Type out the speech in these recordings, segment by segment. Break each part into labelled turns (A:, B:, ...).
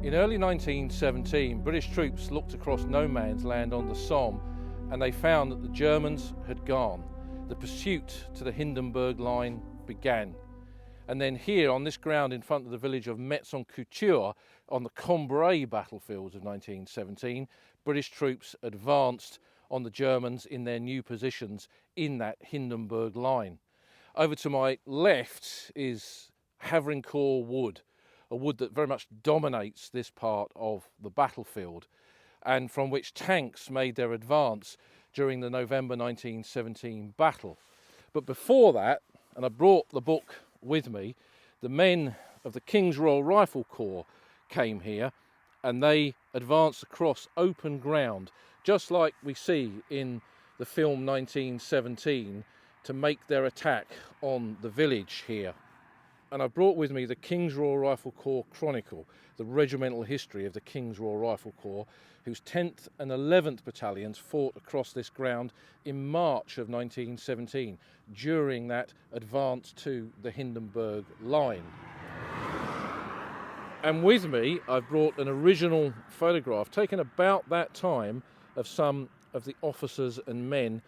A: In early 1917, British troops looked across no man's land on the Somme and they found that the Germans had gone. The pursuit to the Hindenburg Line began. And then here on this ground in front of the village of Metz-en-Couture, on the Cambrai battlefields of 1917, British troops advanced on the Germans in their new positions in that Hindenburg Line. Over to my left is Havrincourt Wood, a wood that very much dominates this part of the battlefield and from which tanks made their advance during the November 1917 battle. But before that, and I brought the book with me, the men of the King's Royal Rifle Corps came here and they advanced across open ground, just like we see in the film 1917, to make their attack on the village here. And I brought with me the King's Royal Rifle Corps Chronicle, the regimental history of the King's Royal Rifle Corps, whose 10th and 11th battalions fought across this ground in March of 1917, during that advance to the Hindenburg Line. And with me, I've brought an original photograph taken about that time of some of the officers and men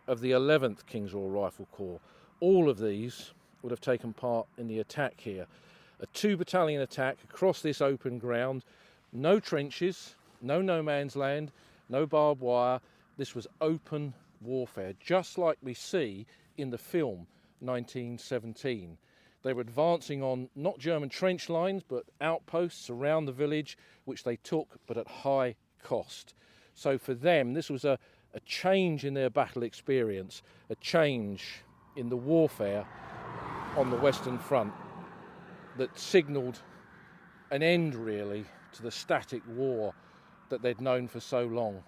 A: of the 11th King's Royal Rifle Corps. All of these would have taken part in the attack here. A 2-battalion attack across this open ground, no trenches, no man's land, no barbed wire. This was open warfare, just like we see in the film 1917. They were advancing on not German trench lines, but outposts around the village, which they took, but at high cost. So for them, this was a change in their battle experience, a change in the warfare on the Western Front that signalled an end, really, to the static war that they'd known for so long,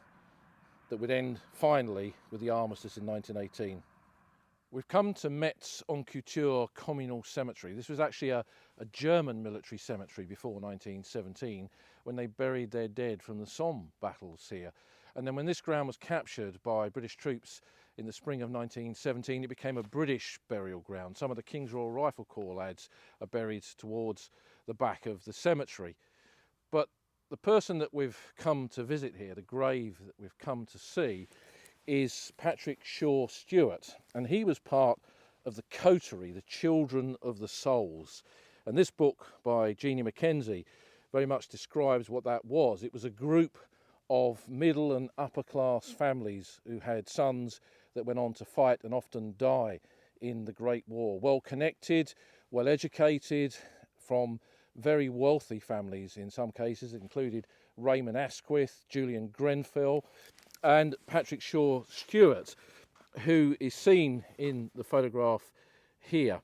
A: that would end finally with the armistice in 1918. We've come to Metz-en-Couture Communal Cemetery. This was actually a German military cemetery before 1917, when they buried their dead from the Somme battles here. And then when this ground was captured by British troops in the spring of 1917, it became a British burial ground. Some of the King's Royal Rifle Corps lads are buried towards the back of the cemetery. But the person that we've come to visit here, the grave that we've come to see, is Patrick Shaw Stewart, and he was part of the coterie, the Children of the Souls. And this book by Jeannie Mackenzie very much describes what that was. It was a group of middle and upper class families who had sons that went on to fight and often die in the Great War. Well connected, well educated, from very wealthy families in some cases. It included Raymond Asquith, Julian Grenfell, and Patrick Shaw Stewart, who is seen in the photograph here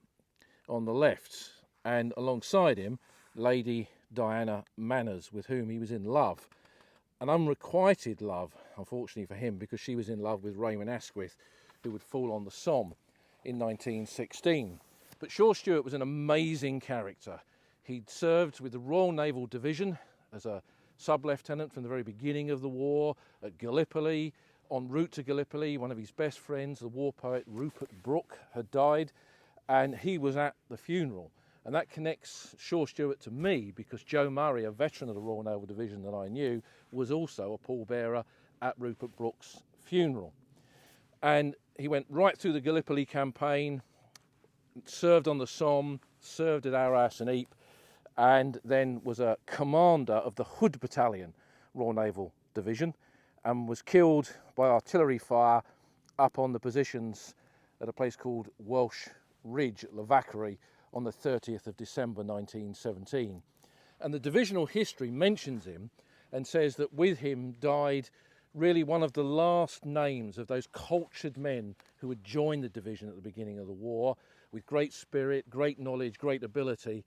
A: on the left, and alongside him Lady Diana Manners, with whom he was in love. An unrequited love, unfortunately for him, because she was in love with Raymond Asquith, who would fall on the Somme in 1916. But Shaw Stewart was an amazing character. He'd served with the Royal Naval Division as a sub-lieutenant from the very beginning of the war at Gallipoli. En route to Gallipoli, one of his best friends, the war poet Rupert Brooke, had died, and he was at the funeral. And that connects Shaw Stewart to me because Joe Murray, a veteran of the Royal Naval Division that I knew, was also a pallbearer at Rupert Brooke's funeral. And he went right through the Gallipoli campaign, served on the Somme, served at Arras and Ypres, and then was a commander of the Hood Battalion, Royal Naval Division, and was killed by artillery fire up on the positions at a place called Welsh Ridge at Lavackery on the 30th of December 1917. And the divisional history mentions him and says that with him died really one of the last names of those cultured men who had joined the division at the beginning of the war, with great spirit, great knowledge, great ability,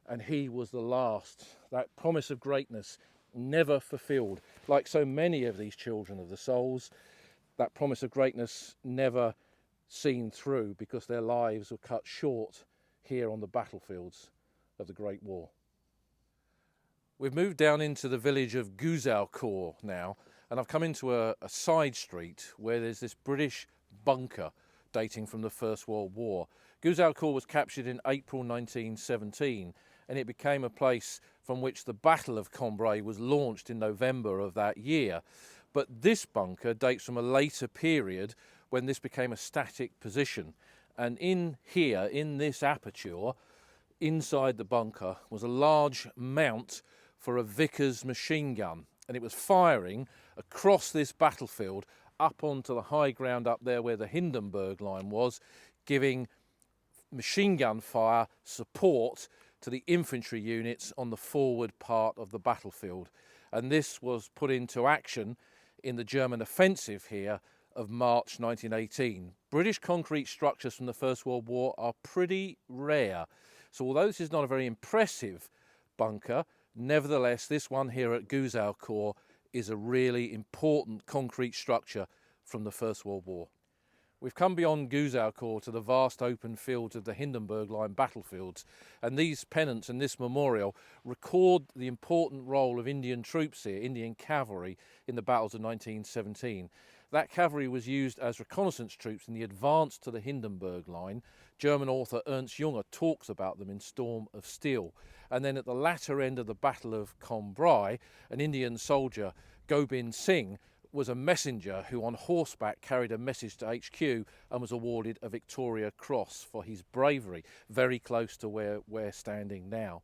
A: and he was the last. That promise of greatness never fulfilled. Like so many of these children of the souls, that promise of greatness never seen through because their lives were cut short here on the battlefields of the Great War. We've moved down into the village of Gouzeaucourt now, and I've come into a side street where there's this British bunker dating from the First World War. Gouzeaucourt was captured in April 1917, and it became a place from which the Battle of Cambrai was launched in November of that year. But this bunker dates from a later period when this became a static position. And in here, in this aperture, inside the bunker, was a large mount for a Vickers machine gun. And it was firing across this battlefield up onto the high ground up there where the Hindenburg Line was, giving machine gun fire support to the infantry units on the forward part of the battlefield. And this was put into action in the German offensive here of March 1918. British concrete structures from the First World War are pretty rare. So although this is not a very impressive bunker, nevertheless this one here at Gouzeaucourt is a really important concrete structure from the First World War. We've come beyond Gouzeaucourt to the vast open fields of the Hindenburg Line battlefields, and these pennants and this memorial record the important role of Indian troops here, Indian Cavalry, in the battles of 1917. That cavalry was used as reconnaissance troops in the advance to the Hindenburg Line. German author Ernst Junger talks about them in Storm of Steel. And then at the latter end of the Battle of Cambrai, an Indian soldier, Gobind Singh, was a messenger who on horseback carried a message to HQ and was awarded a Victoria Cross for his bravery, very close to where we're standing now.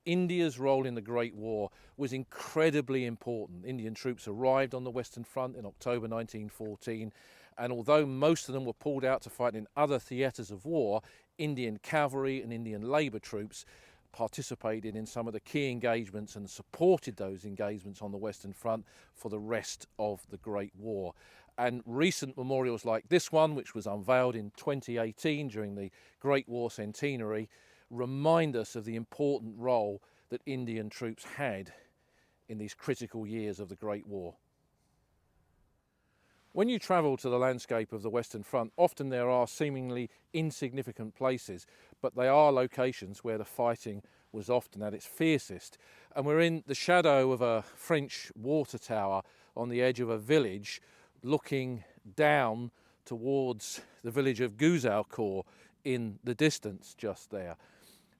A: India's role in the Great War was incredibly important. Indian troops arrived on the Western Front in October 1914, and although most of them were pulled out to fight in other theatres of war, Indian cavalry and Indian labour troops participated in some of the key engagements and supported those engagements on the Western Front for the rest of the Great War. And recent memorials like this one, which was unveiled in 2018 during the Great War centenary, remind us of the important role that Indian troops had in these critical years of the Great War. When you travel to the landscape of the Western Front, often there are seemingly insignificant places, but they are locations where the fighting was often at its fiercest. And we're in the shadow of a French water tower on the edge of a village, looking down towards the village of Gouzeaucourt in the distance just there.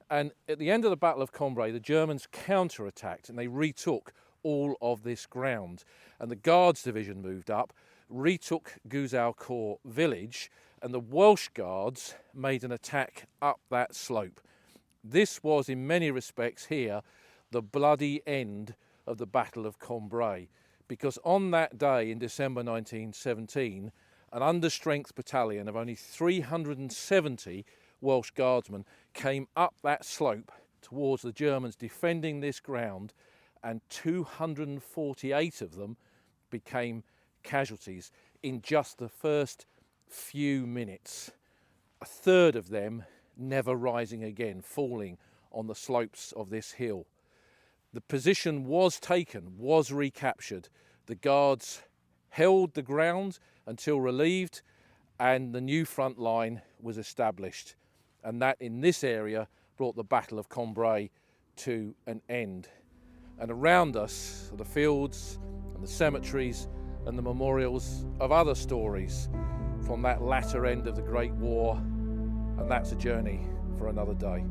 A: And at the end of the Battle of Cambrai, the Germans counterattacked and they retook all of this ground. And the Guards division moved up, retook Gouzeaucourt village, and the Welsh Guards made an attack up that slope. This was, in many respects here, the bloody end of the Battle of Cambrai, because on that day in December 1917, an understrength battalion of only 370 Welsh Guardsmen came up that slope towards the Germans defending this ground, and 248 of them became casualties in just the first few minutes. A third of them never rising again, falling on the slopes of this hill. The position was taken, was recaptured. The Guards held the ground until relieved, and the new front line was established. And that in this area brought the Battle of Cambrai to an end. And around us are the fields and the cemeteries and the memorials of other stories from that latter end of the Great War, and that's a journey for another day.